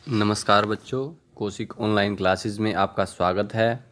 नमस्कार बच्चों, Kaushik online classes में आपका स्वागत है।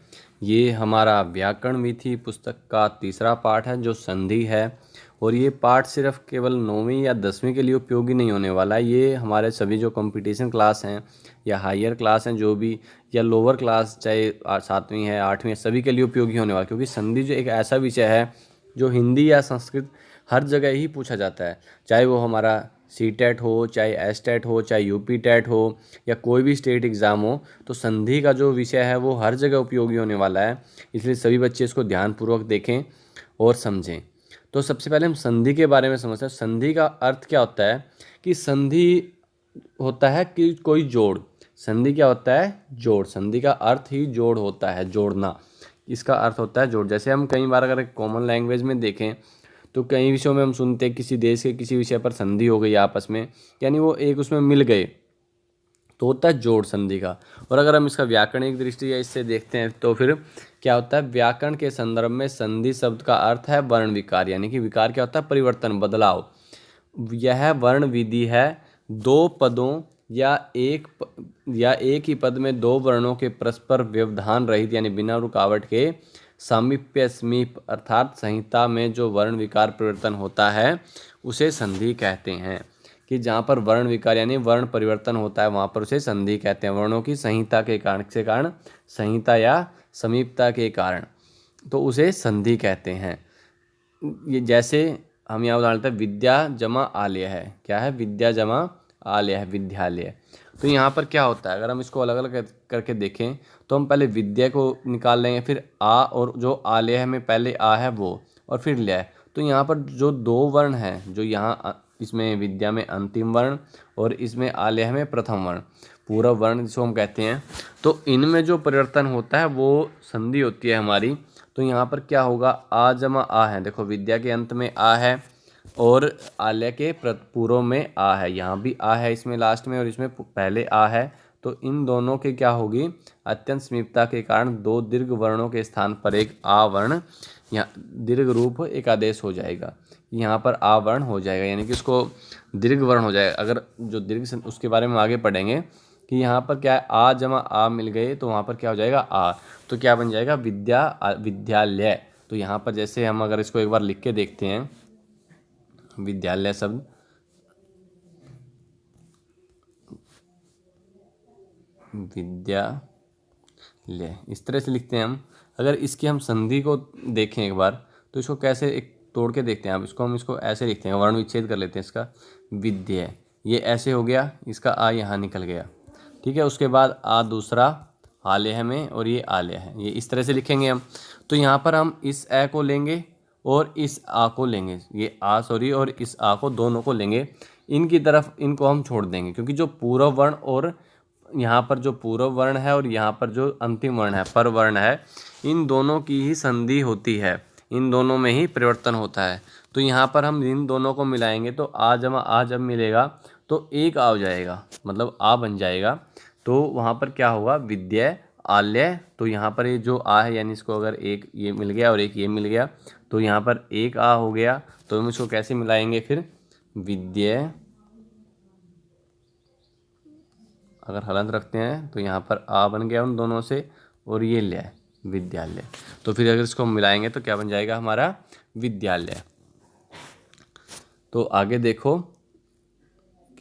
ये हमारा व्याकरण विधि पुस्तक का तीसरा पाठ है जो संधि है। और ये पाठ सिर्फ केवल 9वीं या 10वीं के लिए उपयोगी नहीं होने वाला है। ये हमारे सभी जो कंपटीशन क्लास हैं या हायर क्लास हैं जो भी, या लोअर क्लास चाहे 7वीं है 8वीं है, सभी के लिए उपयोगी होने वाला है। क्योंकि संधि जो एक ऐसा विषय है जो हिंदी या संस्कृत हर जगह ही पूछा जाता है। चाहे वो हमारा सी टेट हो, चाहे एस टेट हो, चाहे यूपी टेट हो, या कोई भी स्टेट एग्ज़ाम हो, तो संधि का जो विषय है वो हर जगह उपयोगी होने वाला है। इसलिए सभी बच्चे इसको ध्यानपूर्वक देखें और समझें। तो सबसे पहले हम संधि के बारे में समझते हैं। संधि का अर्थ क्या होता है कि संधि होता है कि कोई जोड़। संधि क्या होता है? जोड़। संधि का अर्थ ही जोड़ होता है, जोड़ना। इसका अर्थ होता है जोड़। जैसे हम कई बार अगर कॉमन लैंग्वेज में देखें तो कई विषयों में हम सुनते हैं किसी देश के किसी विषय पर संधि हो गई आपस में, यानी वो एक उसमें मिल गए, तो होता है जोड़ संधि का। और अगर हम इसका व्याकरणिक दृष्टि या इससे देखते हैं तो फिर क्या होता है? व्याकरण के संदर्भ में संधि शब्द का अर्थ है वर्ण विकार, यानी कि विकार क्या होता है? परिवर्तन, बदलाव। यह वर्ण विधि है दो पदों या एक ही पद में दो वर्णों के परस्पर व्यवधान रहित यानी बिना रुकावट के सामीप्य समीप अर्थात संहिता में जो वर्ण विकार परिवर्तन होता है उसे संधि कहते हैं। कि जहाँ पर वर्ण विकार यानी वर्ण परिवर्तन होता है वहाँ पर उसे संधि कहते हैं। वर्णों की संहिता के कारण संहिता या समीपता के कारण तो उसे संधि कहते हैं। ये जैसे हम यहाँ उदाहरण लेते हैं, विद्या जमा आलय है। क्या है? विद्या जमा आलय है, विद्यालय। तो यहाँ पर क्या होता है? अगर हम इसको अलग अलग करके देखें तो हम पहले विद्या को निकाल लेंगे, फिर आ, और जो आलय है में पहले आ है वो, और फिर लय। तो यहाँ पर जो दो वर्ण हैं, जो यहाँ इसमें विद्या में अंतिम वर्ण और इसमें आलय में प्रथम वर्ण, पूरा वर्ण जिसको हम कहते हैं, तो इनमें जो परिवर्तन होता है वो संधि होती है हमारी। तो यहाँ पर क्या होगा? आ जमा आ है। देखो, विद्या के अंत में आ है और आलय के पूर्व में आ है। यहाँ भी आ है इसमें लास्ट में और इसमें पहले आ है। तो इन दोनों के क्या होगी? अत्यंत समीपता के कारण दो दीर्घ वर्णों के स्थान पर एक आ वर्ण, यहाँ दीर्घ रूप एक आदेश हो जाएगा। यहाँ पर आ वर्ण हो जाएगा, यानी कि उसको दीर्घ वर्ण हो जाएगा। अगर जो दीर्घ उसके बारे में आगे पढ़ेंगे कि यहाँ पर क्या है, आ जमा आ मिल गए तो वहाँ पर क्या हो जाएगा? आ। तो क्या बन जाएगा? विद्यालय। तो यहाँ पर जैसे हम अगर इसको एक बार लिख के देखते हैं, विद्यालय शब्द, विद्यालय इस तरह से लिखते हैं हम। अगर इसकी हम संधि को देखें एक बार तो इसको कैसे एक तोड़ के देखते हैं। हम इसको ऐसे लिखते हैं, वर्ण विच्छेद कर लेते हैं इसका। विद्या, ये ऐसे हो गया, इसका आ यहाँ निकल गया, ठीक है। उसके बाद आ दूसरा आलय में और ये आलय है, ये इस तरह से लिखेंगे हम। तो यहाँ पर हम इस ए को लेंगे और इस आ को लेंगे, ये आ सॉरी और इस आ को, दोनों को लेंगे। इनकी तरफ इनको हम छोड़ देंगे, क्योंकि जो पूर्व वर्ण और यहाँ पर जो पूर्व वर्ण है और यहाँ पर जो अंतिम वर्ण है, पर वर्ण है, इन दोनों की ही संधि होती है, इन दोनों में ही परिवर्तन होता है। तो यहाँ पर हम इन दोनों को मिलाएंगे तो आ जमा आ जब मिलेगा तो एक आ हो जाएगा, मतलब आ बन जाएगा। तो वहाँ पर क्या होगा? विद्या आलय। तो यहाँ पर ये जो आ है, यानी इसको अगर एक ये मिल गया और एक ये मिल गया तो यहाँ पर एक आ हो गया। तो हम इसको कैसे मिलाएंगे फिर? विद्या, अगर हलंत रखते हैं तो यहाँ पर आ बन गया उन दोनों से, और ये लय, विद्यालय। तो फिर अगर इसको हम मिलाएंगे तो क्या बन जाएगा हमारा? विद्यालय। तो आगे देखो,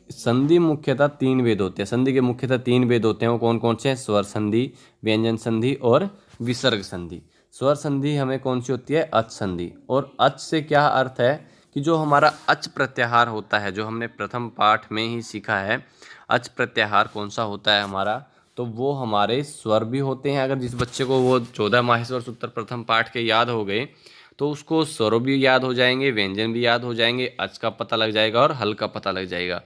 संधि मुख्यतः तीन भेद होते हैं। संधि के मुख्यतः तीन भेद होते हैं। वो कौन कौन से हैं? स्वर संधि, व्यंजन संधि और विसर्ग संधि। स्वर संधि हमें कौन सी होती है? अच संधि। और अच से क्या अर्थ है कि जो हमारा अच प्रत्याहार होता है, जो हमने प्रथम पाठ में ही सीखा है, अच प्रत्याहार कौन सा होता है हमारा, तो वो हमारे स्वर भी होते हैं। अगर जिस बच्चे को वो 14 माहेश्वर सूत्र प्रथम पाठ के याद हो गए तो उसको स्वर भी याद हो जाएंगे, व्यंजन भी याद हो जाएंगे, अच का पता लग जाएगा और हल का पता लग जाएगा।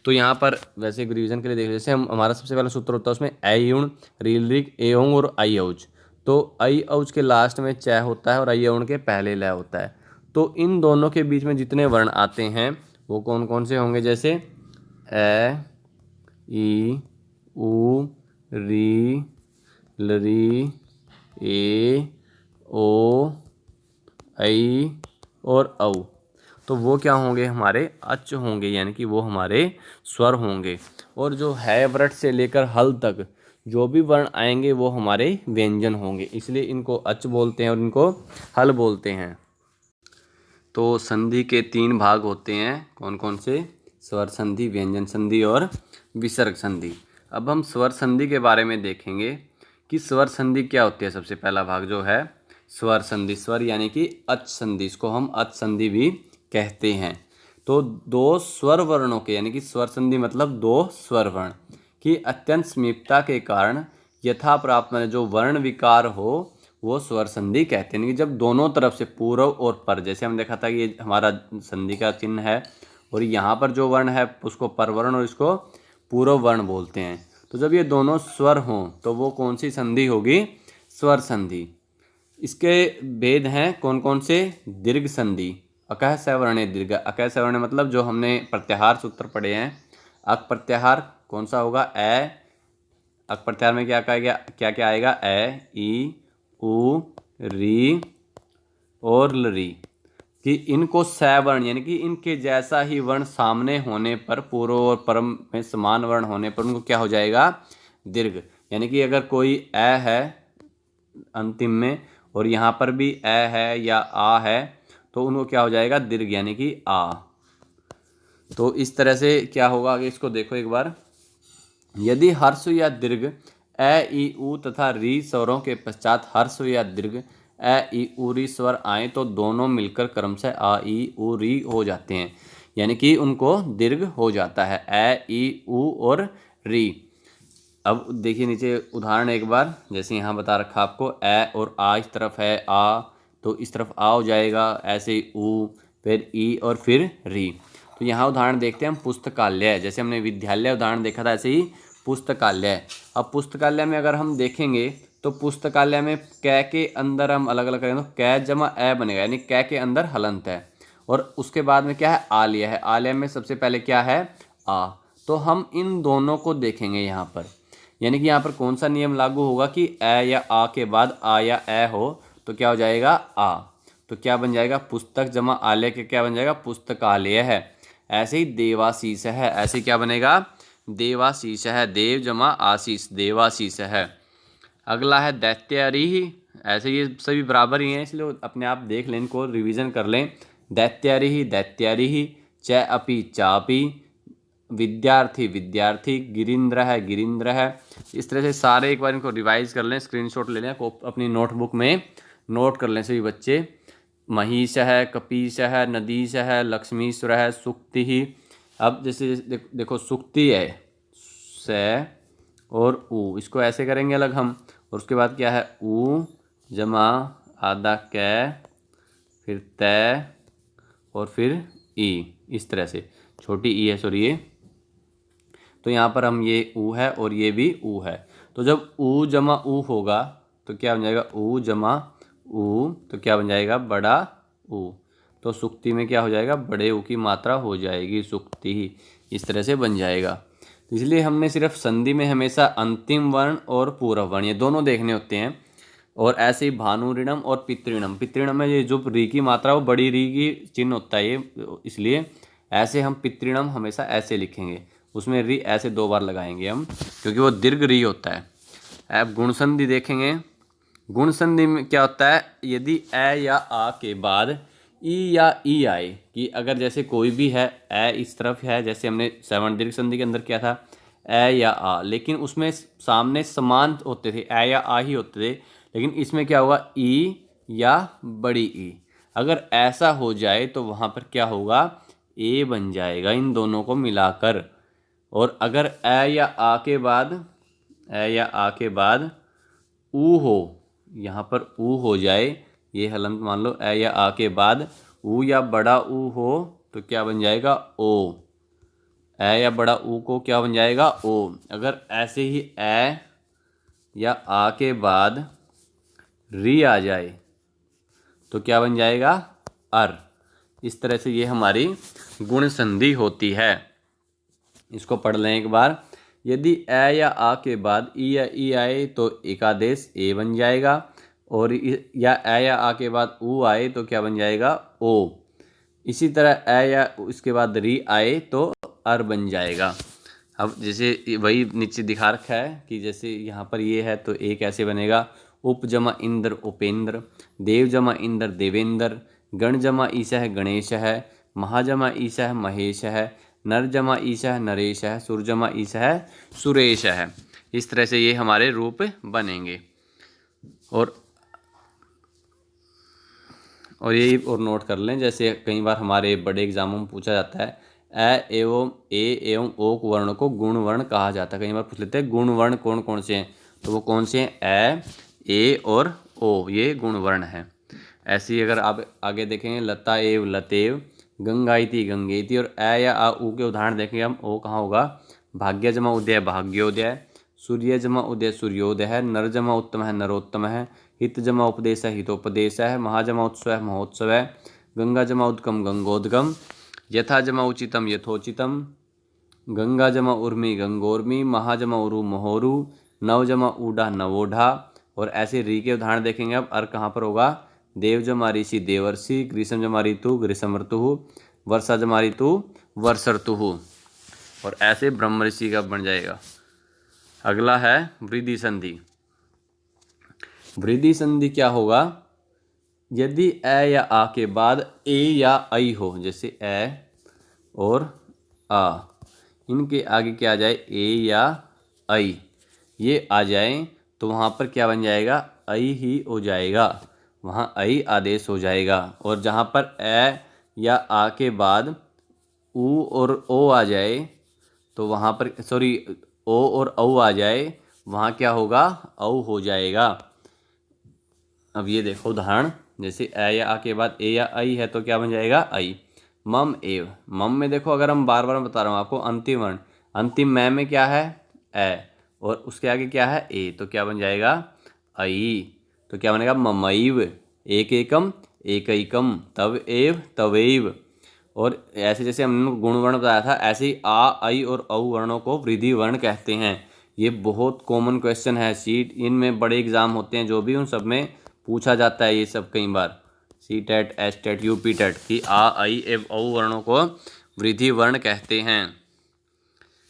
तो यहाँ पर वैसे एक रिवीजन के लिए देख, जैसे हम हमारा सबसे पहला सूत्र होता है उसमें ऐ युण रील ऋग ए ओंग और आई औज। तो आई औज के लास्ट में च होता है और आई औण के पहले लय होता है। तो इन दोनों के बीच में जितने वर्ण आते हैं वो कौन कौन से होंगे? जैसे ए, ई, उ, री, लरी, ए, ओ, ऐ और औ। तो वो क्या होंगे, हमारे अच होंगे, यानी कि वो हमारे स्वर होंगे। और जो है वृट से लेकर हल तक जो भी वर्ण आएंगे वो हमारे व्यंजन होंगे, इसलिए इनको अच बोलते हैं और इनको हल बोलते हैं। तो संधि के 3 भाग होते हैं, कौन कौन से? स्वर संधि, व्यंजन संधि और विसर्ग संधि। अब हम स्वर संधि के बारे में देखेंगे कि स्वर संधि क्या होती है। सबसे पहला भाग जो है स्वर संधि, स्वर यानी कि अच संधि, इसको हम अच संधि भी कहते हैं। तो 2 स्वर वर्णों के, यानी कि स्वर संधि मतलब 2 स्वर वर्ण की अत्यंत समीपता के कारण यथा प्राप्त में जो वर्ण विकार हो वो स्वर संधि कहते हैं। कि जब दोनों तरफ से पूर्व और पर, जैसे हम देखा था कि ये हमारा संधि का चिन्ह है और यहाँ पर जो वर्ण है उसको परवर्ण और इसको पूर्व वर्ण बोलते हैं। तो जब ये दोनों स्वर हों तो वो कौन सी संधि होगी? स्वर संधि। इसके भेद हैं कौन कौन से? दीर्घ संधि, अकह सवर्णे दीर्घ। अकह सवर्णे मतलब जो हमने प्रत्याहार सूत्र पढ़े हैं, अक प्रत्याहार कौन सा होगा? ए। अक प्रत्याहार में क्या कहेगा, क्या क्या आएगा? ए, ई, उ, री और लरी। कि इनको सवर्ण, यानी कि इनके जैसा ही वर्ण सामने होने पर, पूर्व और परम में समान वर्ण होने पर उनको क्या हो जाएगा? दीर्घ। यानी कि अगर कोई ए है अंतिम में और यहाँ पर भी ए है या आ है तो उनको क्या हो जाएगा? दीर्घ, यानी कि आ। तो इस तरह से क्या होगा आगे इसको देखो एक बार। यदि हर्ष या दीर्घ ए, ई, उ तथा री स्वरों के पश्चात हर्ष या दीर्घ ए, ई, उ, री स्वर आए तो दोनों मिलकर क्रमशः आ, ई, उ, री हो जाते हैं, यानी कि उनको दीर्घ हो जाता है ए, ई, उ और री। अब देखिए नीचे उदाहरण एक बार, जैसे यहाँ बता रखा आपको ए और आ इस तरफ है आ, तो इस तरफ आ हो जाएगा, ऐसे ही उ, फिर ई और फिर री। तो यहाँ उदाहरण देखते हैं हम पुस्तकालय, जैसे हमने विद्यालय उदाहरण देखा था ऐसे ही पुस्तकालय। अब पुस्तकालय में अगर हम देखेंगे तो पुस्तकालय में कै के अंदर हम अलग अलग करेंगे तो कै जमा ए बनेगा, यानी कै के अंदर हलंत है और उसके बाद में क्या है? आलय है। आलय में सबसे पहले क्या है? आ। तो हम इन दोनों को देखेंगे यहाँ पर, यानी कि यहाँ पर कौन सा नियम लागू होगा कि ए या आ के बाद आ या ए हो तो क्या हो जाएगा? आ। तो क्या बन जाएगा? पुस्तक जमा आलय के क्या बन जाएगा? पुस्तकालय है। ऐसे ही देवाशीष है, ऐसे क्या बनेगा? देवाशीष है। देव जमा आशीष, देवाशीष है। अगला है दैत्यारी। ऐसे ये सभी बराबर ही हैं, इसलिए अपने आप देख लें, इनको रिवीजन कर लें। दैत्यारी, दैत्यारी, च अपि चापी, विद्यार्थी, विद्यार्थी, गिरीन्द्र है, गिरीन्द्र है। इस तरह से सारे एक बार इनको रिवाइज कर लें, स्क्रीनशॉट ले लें, अपनी नोटबुक में नोट कर लें सभी बच्चे। महिष है, कपीश है, नदीश है, लक्ष्मीश्वर है, सुक्ति ही। अब जैसे देखो सुक्ति है से और ऊ, इसको ऐसे करेंगे अलग हम, और उसके बाद क्या है? ऊ जमा आधा कै, फिर तय और फिर ई, इस तरह से छोटी ई है सॉरी ये। तो यहाँ पर हम ये ऊ है और ये भी ऊ है, तो जब ऊ जमा ऊ होगा तो क्या बन जाएगा? ऊ जमा ऊ, तो क्या बन जाएगा? बड़ा ऊ। तो सुक्ति में क्या हो जाएगा? बड़े ऊ की मात्रा हो जाएगी, सुक्ति ही, इस तरह से बन जाएगा। तो इसलिए हमने सिर्फ संधि में हमेशा अंतिम वर्ण और पूर्व वर्ण ये दोनों देखने होते हैं। और ऐसे ही भानुऋणम और पितृणम, पितृणम में ये जो री की मात्रा वो बड़ी री की चिन्ह होता है ये, इसलिए ऐसे हम पितृणम हमेशा ऐसे लिखेंगे, उसमें री ऐसे 2 बार लगाएंगे हम, क्योंकि वो दीर्घ री होता है। अब गुण संधि देखेंगे। गुण संधि में क्या होता है? यदि ए या आ के बाद ई या ई आए, कि अगर जैसे कोई भी है ए इस तरफ है, जैसे हमने सवर्ण दीर्घ संधि के अंदर किया था ए या आ, लेकिन उसमें सामने समान होते थे, ए या आ ही होते थे, लेकिन इसमें क्या होगा? ई या बड़ी ई। अगर ऐसा हो जाए तो वहाँ पर क्या होगा? ए बन जाएगा इन दोनों को मिलाकर। और अगर ए या आ के बाद, ए या आ के बाद ऊ हो, यहाँ पर ऊ हो जाए, ये हलंत मान लो, ए या आ के बाद ऊ या बड़ा ऊ हो तो क्या बन जाएगा? ओ। ए या बड़ा ऊ को क्या बन जाएगा? ओ। अगर ऐसे ही ए या आ के बाद री आ जाए तो क्या बन जाएगा? अर। इस तरह से ये हमारी गुण संधि होती है। इसको पढ़ लें एक बार। यदि ए या आ के बाद ई या ई आए तो एकादेश ए बन जाएगा, और या ए या आ के बाद ऊ आए तो क्या बन जाएगा? ओ। इसी तरह ए या इसके बाद री आए तो अर बन जाएगा। अब जैसे वही नीचे दिखा रखा है कि जैसे यहाँ पर ये है तो ए कैसे बनेगा, उप जमा इंद्र उपेंद्र, देव जमा इंद्र देवेंद्र, गण जमा ईशा है गणेश है, महाजमा ईशा है महेश है, नर जमा ईशा है नरेश है, सुर जमा ईशा है सुरेश है। इस तरह से ये हमारे रूप बनेंगे। और ये और नोट कर लें, जैसे कई बार हमारे बड़े एग्जामों में पूछा जाता है ए एवं ओ वर्ण को गुण वर्ण कहा जाता है। कई बार पूछ लेते हैं गुण वर्ण कौन कौन से हैं, तो वो कौन से हैं, ए और ओ, ये गुण वर्ण हैं। ऐसे ही अगर आप आगे देखेंगे लता एव लतेव, गंगाइती गंगेती, और ए या आ ऊ के उदाहरण देखेंगे हम, ओ कहाँ होगा, भाग्य जमा उदय भाग्योदय, सूर्य जमा उदय सूर्योदय है, नर जमा उत्तम है नरोत्तम है, हित जमा उपदेश है हितोपदेश है, महाजमा उत्सव है महोत्सव है, गंगा जमा उद्गम गंगोद्गम, यथा जमा उचितम यथोचितम, गंगा जमा उर्मी गंगोर्मी, महाजमा उरु महोरु, नव जमा ऊढ़ा नवोढ़ा। और ऐसे री के उदाहरण देखेंगे अब, अर कहाँ पर होगा, देव जमा ऋषि देवर्षि, ग्रीष्म जमा ऋतु ग्रीष्म ऋतु, वर्षा जमा ऋतु वर्ष ऋतु। और ऐसे ब्रह्म ऋषि का बन जाएगा। अगला है वृद्धि संधि। वृद्धि संधि क्या होगा, यदि ए या आ के बाद ए या आई हो, जैसे ए और आ, इनके आगे क्या आ जाए, ए या आई, ये आ जाए तो वहाँ पर क्या बन जाएगा, आई ही हो जाएगा, वहाँ आई आदेश हो जाएगा। और जहाँ पर ए या आ के बाद ऊ और ओ आ जाए तो वहाँ पर ओ और औ आ जाए, वहाँ क्या होगा, औ हो जाएगा। अब ये देखो उदाहरण, जैसे ए या आ के बाद ए या आई है तो क्या बन जाएगा, आई। मम एव, मम में देखो अगर हम बार बार बता रहा हूँ आपको, अंतिम वर्ण, अंतिम मैं में क्या है, ए, और उसके आगे क्या है, ए, तो क्या बन जाएगा, आई। तो क्या बनेगा, ममैव, एक एकम एकैकम, तव एव तवैव। और ऐसे जैसे हमने गुण वर्ण बताया था, ऐसे ही आ आई और औ वर्णों को वृद्धि वर्ण कहते हैं। ये बहुत कॉमन क्वेश्चन है, सीट इनमें बड़े एग्जाम होते हैं जो भी, उन सब में पूछा जाता है ये सब कई बार, C TET S TET UP TET, की आ आई एव औ वर्णों को वृद्धि वर्ण कहते हैं।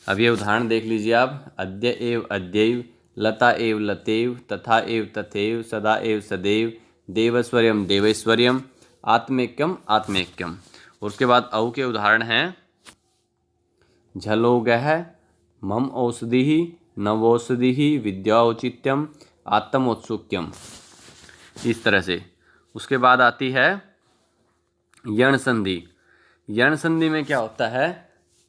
अब ये उदाहरण देख लीजिए आप, अद्य एव अद्यैव, लता एव लतेव, तथा एव तथैव, सदा एव सदैव, देवस्वर्यम देवैश्वर्यम, आत्मेक्यम आत्मेक्यम। और उसके बाद औ के उदाहरण हैं, झलोगह, मम औषधि, नवौषधि, विद्याऔचित्यम, आत्मोत्सुक्यम। इस तरह से। उसके बाद आती है यण संधि। यण संधि में क्या होता है,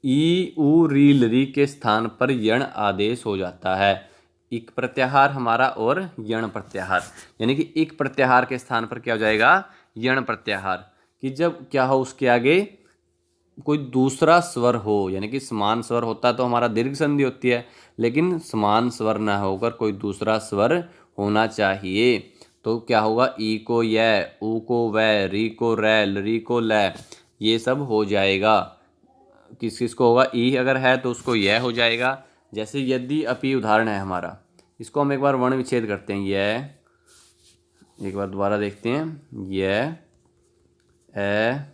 ई उ री लरी के स्थान पर यण आदेश हो जाता है। इक प्रत्याहार हमारा और यण प्रत्याहार, यानी कि इक प्रत्याहार के स्थान पर क्या हो जाएगा, यण प्रत्याहार। कि जब क्या हो, उसके आगे कोई दूसरा स्वर हो, यानी कि समान स्वर होता तो हमारा दीर्घ संधि होती है, लेकिन समान स्वर न होकर कोई दूसरा स्वर होना चाहिए, तो क्या होगा, ई को य, ऊ को वै, री को रै, लरी को लै, ये सब हो जाएगा। किस किस को होगा, ई अगर है तो उसको यह हो जाएगा। जैसे यदि अपि उदाहरण है हमारा, इसको हम एक बार वर्ण विच्छेद करते हैं, यह, एक बार दोबारा देखते हैं, यह, ए,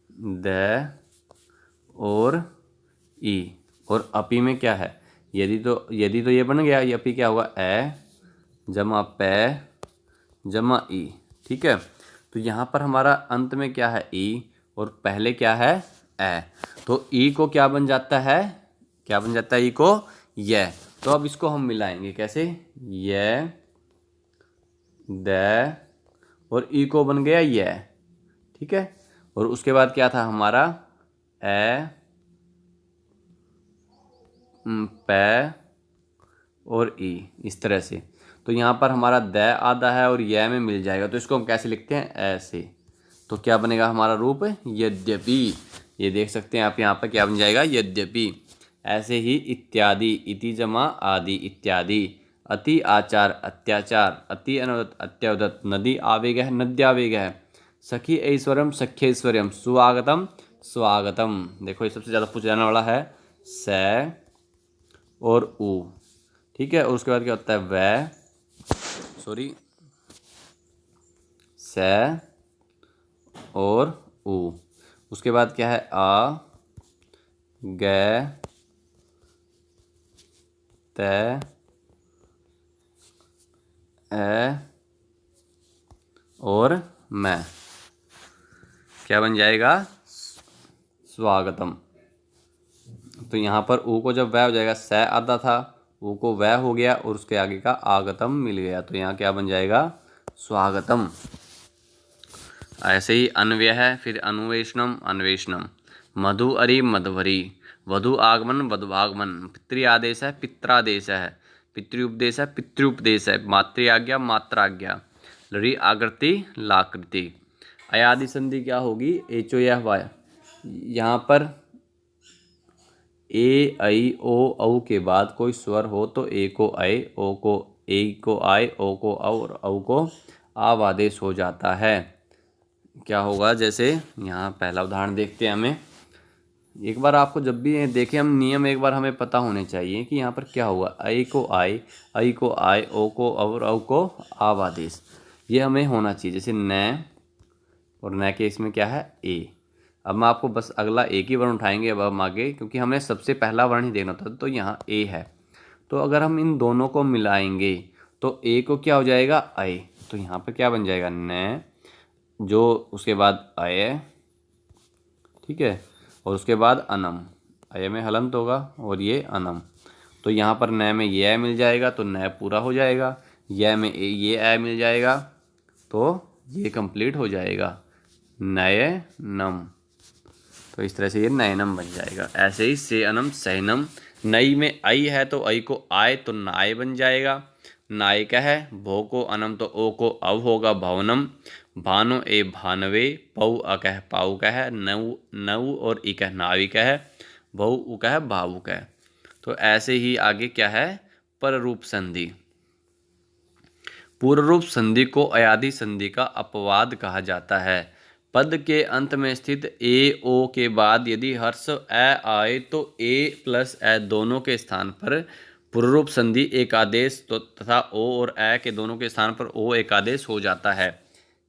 द और ई। और अपी में क्या है, यदि तो ये बन गया, ये अपी क्या होगा, ए जमा पै जमा ई। ठीक है, तो यहाँ पर हमारा अंत में क्या है, ई, और पहले क्या है, ए, तो ई को क्या बन जाता है, क्या बन जाता है, ई को यह। तो अब इसको हम मिलाएंगे कैसे, यह, द, और ई को बन गया यह। ठीक है, और उसके बाद क्या था हमारा, ए, पै और ई, इस तरह से। तो यहाँ पर हमारा द आधा है और यह में मिल जाएगा, तो इसको हम कैसे लिखते हैं, ऐसे। तो क्या बनेगा हमारा रूप, यद्यपि। ये देख सकते हैं आप यहाँ पर क्या बन जाएगा, यद्यपि। ऐसे ही इत्यादि, इति जमा आदि इत्यादि, अति आचार अत्याचार, अति अनवदत अत्यावदत, नदी आवेग है नद्यावेग है, सखी ऐश्वर्यम सख्यैश्वर्यम, स्वागतम स्वागतम। देखो ये सबसे ज़्यादा पूछा जाने वाला है, स और उ। ठीक है, और उसके बाद क्या होता है, वै, स और ऊ। उसके बाद क्या है, आ, गे, ते, ए और मैं। क्या बन जाएगा, स्वागतम। तो यहाँ पर ऊ को जब वह हो जाएगा, स आता था, ऊ को वह हो गया और उसके आगे का आगतम मिल गया, तो यहाँ क्या बन जाएगा, स्वागतम। ऐसे ही अन्व्यय है, फिर अनुवेशनम, अन्वेषणम, मधु अरि मधुवरी, वधु आगमन वधुवागमन, पितृ आदेश है पित्रादेश है, पितृउपदेश है पितृउपदेश है, मातृ आज्ञा मात्राज्ञा, लड़ी आकृति लाकृति। अयादि संधि क्या होगी, एचो या वाय। यहाँ पर ए ऐ ओ औ के बाद कोई स्वर हो तो ए को ऐ, ओ को ए को आय, ओ को औ और औ को आव आदेश हो जाता है। क्या होगा, जैसे यहाँ पहला उदाहरण देखते हैं हमें। एक बार आपको जब भी देखें हम नियम, एक बार हमें पता होने चाहिए कि यहाँ पर क्या हुआ, ऐ को आय, ऐ को आय, ओ को और औ को आव आदेश, ये हमें होना चाहिए। जैसे न और न के इसमें क्या है, ए। अब मैं आपको बस अगला एक ही वर्ण उठाएंगे अब हम आगे, क्योंकि हमें सबसे पहला वर्ण ही देखना था, तो यहाँ ए है। तो अगर हम इन दोनों को मिलाएंगे तो ए को क्या हो जाएगा, ऐ। तो यहाँ पर क्या बन जाएगा, न, जो उसके बाद अय, ठीक है, और उसके बाद अनम, अय में हलंत होगा और ये अनम। तो यहाँ पर न में ये मिल जाएगा तो न पूरा हो जाएगा, य में ये ए मिल जाएगा तो ये कंप्लीट हो जाएगा, नय नम। तो इस तरह से ये नयनम बन जाएगा। ऐसे ही से अनम सहनम, नई में आई है तो आई को आय तो नाय बन जाएगा, नाय का है, भो को अनम तो ओ को अव होगा भवनम, भानो ए भानवे, पऊ अकह पाऊ का है, नऊ नऊ और इकह नावी का है, बहु उ का है भावु का है। तो ऐसे ही आगे क्या है, पर रूप संधि। पूर्व रूप संधि को अयादि संधि का अपवाद कहा जाता है। पद के अंत में स्थित ए ओ के बाद यदि हर्ष ए आए तो ए प्लस ए दोनों के स्थान पर पूर्व रूप संधि एक आदेश तो तथा ओ और ए के दोनों के स्थान पर ओ एक आदेश हो जाता है।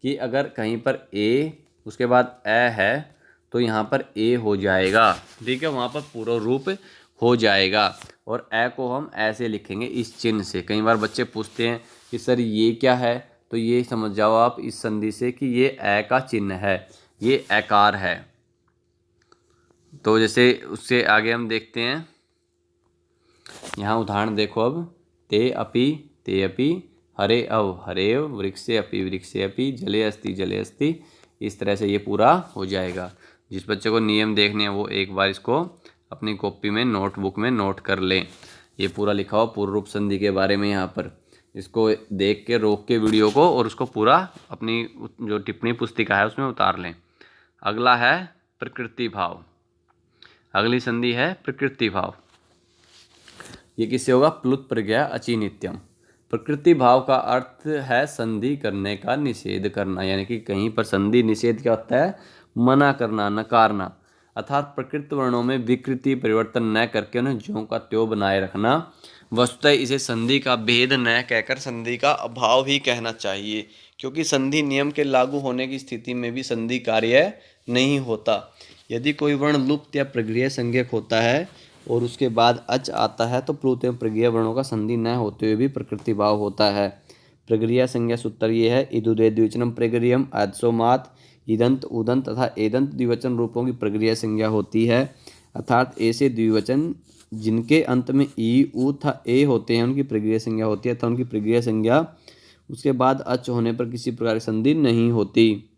कि अगर कहीं पर ए उसके बाद ए है तो यहाँ पर ए हो जाएगा, ठीक है, वहाँ पर पूर्व रूप हो जाएगा। और ए को हम ऐसे लिखेंगे इस चिन्ह से। कई बार बच्चे पूछते हैं कि सर ये क्या है, तो ये समझ जाओ आप इस संधि से कि ये ए का चिन्ह है, ये एकार है। तो जैसे उससे आगे हम देखते हैं, यहाँ उदाहरण देखो अब, ते अपि हरे अव हरेव, वृक्षे अपि जले अस्ति, इस तरह से ये पूरा हो जाएगा। जिस बच्चे को नियम देखने हैं वो एक बार इसको अपनी कॉपी में नोटबुक में नोट कर लें। ये पूरा लिखा हो पूर्व रूप संधि के बारे में यहाँ पर, इसको देख के रोक के वीडियो को और उसको पूरा अपनी जो टिप्पणी पुस्तिका है उसमें उतार लें। अगला है प्रकृति भाव। अगली संधि है प्रकृति भाव। ये किससे होगा, प्लुत प्रज्ञा अचि नित्यम। प्रकृति भाव का अर्थ है संधि करने का निषेध करना, यानी कि कहीं पर संधि निषेध क्या होता है, मना करना, नकारना। अर्थात प्रकृत वर्णों में विकृति परिवर्तन न करके उन्हें ज्यों का त्यों बनाए रखना। वस्तुतः इसे संधि का भेद न कहकर संधि का अभाव ही कहना चाहिए, क्योंकि संधि नियम के लागू होने की स्थिति में भी संधि कार्य नहीं होता। यदि कोई वर्ण लुप्त या प्रगृह्य संज्ञक होता है और उसके बाद अच आता है तो प्लुत एवं प्रगृह्य वर्णों का संधि न होते हुए भी प्रकृति भाव होता है। प्रगृह्य संज्ञा सूत्र ये है, इदुदे द्विवचनम प्रगृह्यम आदसोमात, इदंत उदंत तथा एदंत द्विवचन रूपों की प्रगृह्य संज्ञा होती है। अर्थात ऐसे द्विवचन जिनके अंत में ई उ तथा ए होते हैं उनकी प्रगृह्य संज्ञा होती है, तथा उनकी प्रगृह्य संज्ञा उसके बाद अच होने पर किसी प्रकार की संधि नहीं होती।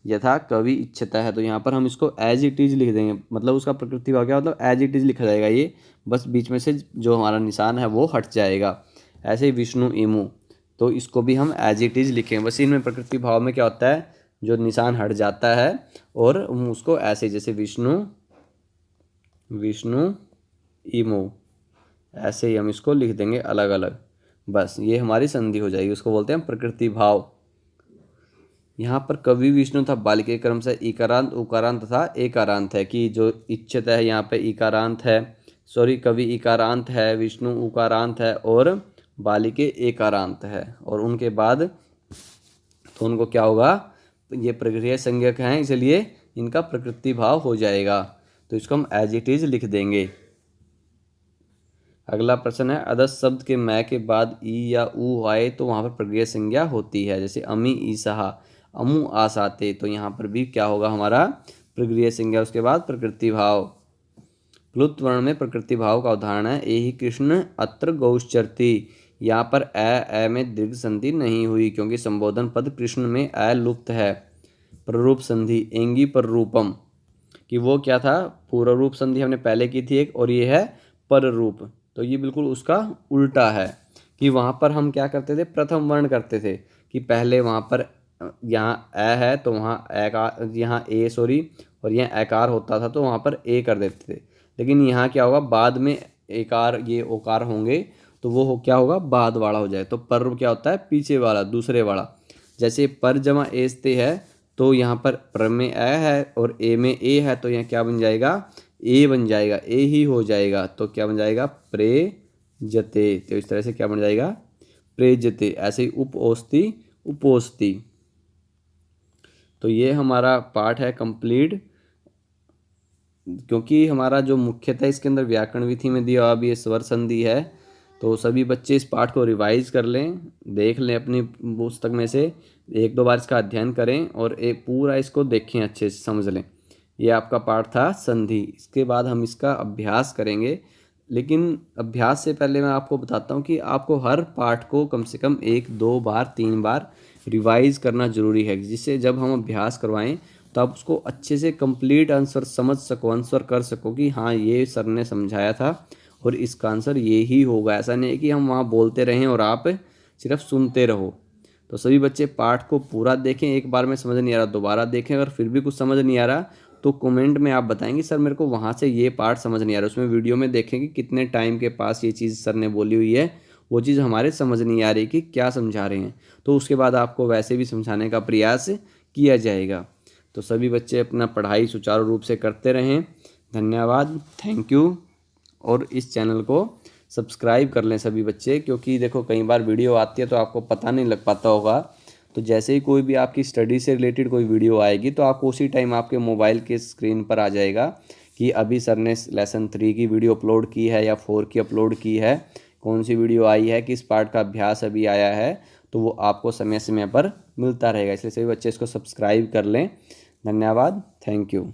यथा कवि इच्छता है, तो यहाँ पर हम इसको एज इट इज लिख देंगे, मतलब उसका प्रकृति भाव क्या, मतलब एज इट इज लिखा जाएगा, ये बस बीच में से जो हमारा निशान है वो हट जाएगा। ऐसे ही विष्णु इमु, तो इसको भी हम एज इट इज लिखेंगे। बस इनमें प्रकृति भाव में क्या होता है, जो निशान हट जाता है और उसको ऐसे, जैसे विष्णु इमु, ऐसे ही हम इसको लिख देंगे अलग अलग। बस ये हमारी संधि हो जाएगी, उसको बोलते हैं प्रकृति भाव। यहाँ पर कवि विष्णु था बालिके क्रम से इकारांत उकारांत तथा एकारांत है, कि जो इच्छित है यहाँ पे इकारांत है, सॉरी कवि इकारांत है, विष्णु उकारांत है और बालिके एकारांत है। और उनके बाद तो उनको क्या होगा, ये प्रगृह्य संज्ञक हैं, इसलिए इनका प्रकृति भाव हो जाएगा। तो इसको हम एज इट इज लिख देंगे। अगला प्रश्न है, अदस शब्द के मैं के बाद ई या ऊ आए तो वहाँ पर प्रक्रिया संज्ञा होती है। जैसे अमी ईसहा, अमु आसाते, तो यहाँ पर भी क्या होगा हमारा प्रक्रिया संज्ञा, उसके बाद प्रकृति भाव। प्लुत वर्ण में प्रकृति भाव का उदाहरण है, ए ही कृष्ण अत्र गौश्चरती। यहाँ पर ए में दीर्घ संधि नहीं हुई क्योंकि संबोधन पद कृष्ण में ए लुप्त है। प्ररूप संधि एंगी पर रूपम, कि वो क्या था, पूर्व रूप संधि हमने पहले की थी एक, और ये है पर रूप, तो ये बिल्कुल उसका उल्टा है। कि वहाँ पर हम क्या करते थे, प्रथम वर्ण करते थे कि पहले वहाँ पर यहाँ ए है तो वहाँ एकार, यहाँ ए सॉरी, और यहाँ एकार होता था तो वहाँ पर ए कर देते थे। लेकिन यहाँ क्या होगा, बाद में एकार ये ओकार होंगे तो वो क्या होगा, बाद वाला हो जाए। तो पर क्या होता है, पीछे वाला, दूसरे वाला। जैसे पर जमा एस्ते है तो यहाँ पर प्र में ए है और ए में ए है तो यहाँ क्या बन जाएगा, ए बन जाएगा, ए ही हो जाएगा। तो क्या बन जाएगा, प्रेजते। तो इस तरह से क्या बन जाएगा, प्रेजते। ऐसे ही उपओस्ति, उपोस्ति। तो ये हमारा पाठ है कंप्लीट। क्योंकि हमारा जो मुख्यतः इसके अंदर व्याकरण विधि में दिया अब ये स्वर संधि है, तो सभी बच्चे इस पाठ को रिवाइज कर लें, देख लें अपनी पुस्तक में से, एक दो बार इसका अध्ययन करें और एक पूरा इसको देखें, अच्छे से समझ लें। ये आपका पाठ था संधि। इसके बाद हम इसका अभ्यास करेंगे, लेकिन अभ्यास से पहले मैं आपको बताता हूँ कि आपको हर पाठ को कम से कम 1, 2 बार 3 बार रिवाइज करना ज़रूरी है, जिससे जब हम अभ्यास करवाएं तो आप उसको अच्छे से कंप्लीट आंसर समझ सको, आंसर कर सको कि हाँ ये सर ने समझाया था और इसका आंसर ये ही होगा। ऐसा नहीं है कि हम वहाँ बोलते रहें और आप सिर्फ सुनते रहो। तो सभी बच्चे पाठ को पूरा देखें, एक बार में समझ नहीं आ रहा दोबारा देखें, अगर फिर भी कुछ समझ नहीं आ रहा तो कमेंट में आप बताएंगे सर मेरे को वहाँ से ये पार्ट समझ नहीं आ रहा। उसमें वीडियो में देखेंगे कितने टाइम के पास ये चीज़ सर ने बोली हुई है, वो चीज़ हमारे समझ नहीं आ रही कि क्या समझा रहे हैं, तो उसके बाद आपको वैसे भी समझाने का प्रयास किया जाएगा। तो सभी बच्चे अपना पढ़ाई सुचारू रूप से करते रहें। धन्यवाद, थैंक यू। और इस चैनल को सब्सक्राइब कर लें सभी बच्चे, क्योंकि देखो कई बार वीडियो आती है तो आपको पता नहीं लग पाता होगा, तो जैसे ही कोई भी आपकी स्टडी से रिलेटेड कोई वीडियो आएगी तो आपको उसी टाइम आपके मोबाइल के स्क्रीन पर आ जाएगा कि अभी सर ने लेसन 3 की वीडियो अपलोड की है या 4 की अपलोड की है, कौन सी वीडियो आई है, किस पार्ट का अभ्यास अभी आया है, तो वो आपको समय समय पर मिलता रहेगा। इसलिए सभी बच्चे इसको सब्सक्राइब कर लें। धन्यवाद, थैंक यू।